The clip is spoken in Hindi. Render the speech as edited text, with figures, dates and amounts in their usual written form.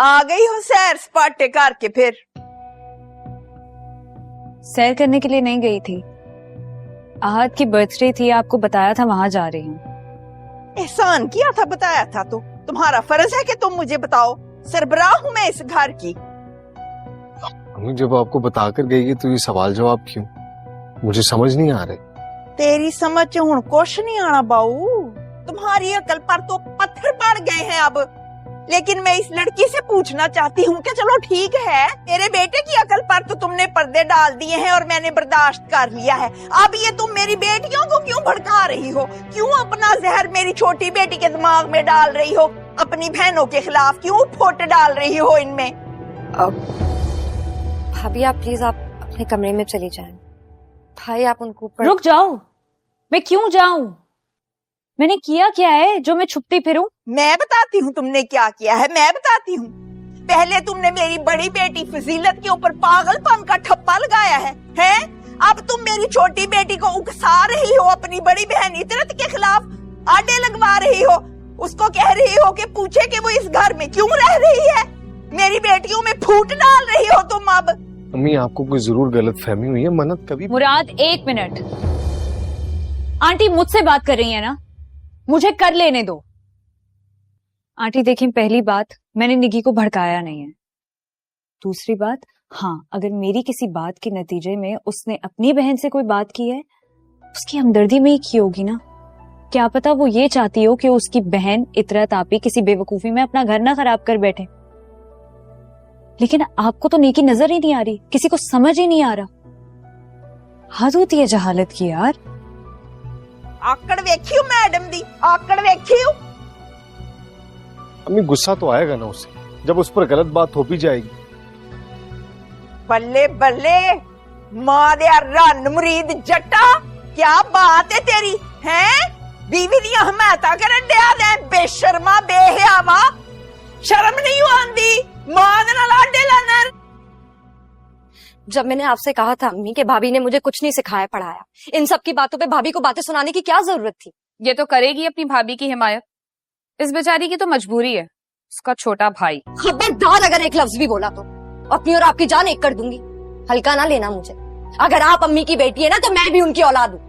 आ गई हो सैर सपाटे करके? फिर सैर करने के लिए नहीं गई थी, आहत की बर्थडे थी, आपको बताया था वहां जा रही हूँ। एहसान किया था, बताया था तो तुम्हारा फर्ज है कि तुम मुझे बताओ। सरबराह हूँ मैं इस घर की। अम्मी जब आपको बताकर गई है तो ये सवाल जवाब क्यों? मुझे समझ नहीं आ रहे। तेरी समझ हुण कुछ नहीं आना बाऊ, तुम्हारी अकल पर तो पत्थर पड़ गए हैं अब। लेकिन मैं इस लड़की से पूछना चाहती हूँ कि चलो ठीक है, मेरे बेटे की अकल पर तो तुमने पर्दे डाल दिए हैं और मैंने बर्दाश्त कर लिया है। अब ये तुम मेरी बेटियों को क्यों भड़का रही हो? क्यों अपना जहर मेरी छोटी बेटी के दिमाग में डाल रही हो? अपनी बहनों के खिलाफ क्यों फुट डाल रही हो इनमें? भाभी आप प्लीज आप अपने कमरे में चली जाएं। भाई आप उनको रुक जाओ। मैं क्यों जाऊं? मैंने किया क्या है जो मैं छुपती फिरूं? मैं बताती हूँ तुमने क्या किया है, मैं बताती हूँ। पहले तुमने मेरी बड़ी बेटी फजीलत के ऊपर पागलपन का ठप्पा लगाया है? अब तुम मेरी छोटी बेटी को उकसा रही हो, अपनी बड़ी बहन इतरत के खिलाफ आड़े लगवा रही हो। उसको कह रही हो कि पूछे कि वो इस घर में क्यों रह रही है। मेरी बेटियों में फूट डाल रही हो तुम अब। अम्मी आपको कोई जरूर गलतफहमी हुई है। मन्नत कभी मुराद एक मिनट, आंटी मुझसे बात कर रही है ना, मुझे कर लेने दो। आंटी देखिए, पहली बात मैंने निगी को भड़काया नहीं है। दूसरी बात, हाँ अगर मेरी किसी बात के नतीजे में उसने अपनी बहन से कोई बात की है, उसकी हमदर्दी में ही की होगी ना। क्या पता वो ये चाहती हो कि उसकी बहन इतरत आपी किसी बेवकूफी में अपना घर ना खराब कर बैठे। लेकिन आपको तो नेकी नजर ही नहीं आ रही, किसी को समझ ही नहीं आ रहा। हद होती है जहालत की यार। आकड़ वेखियो मैडम दी, आकड़ वेखियो। अम्मी गुस्सा तो आएगा ना उसे, जब उस पर गलत बात हो भी जाएगी। बल्ले बल्ले मां दे रन मुरीद जट्टा, क्या बात है तेरी? बीवी दी हमायता करन दिया दे, बेशर्मा बेहयावा, शर्म नहीं आंदी मां दे नाल आडे लाना। जब मैंने आपसे कहा था अम्मी कि भाभी ने मुझे कुछ नहीं सिखाया पढ़ाया, इन सब की बातों पे भाभी को बातें सुनाने की क्या जरूरत थी? ये तो करेगी अपनी भाभी की हिमायत, इस बेचारी की तो मजबूरी है, उसका छोटा भाई। खबरदार अगर एक लफ्ज भी बोला तो अपनी और आपकी जान एक कर दूंगी। हल्का ना लेना मुझे। अगर आप अम्मी की बेटी है ना तो मैं भी उनकी औलाद हूँ।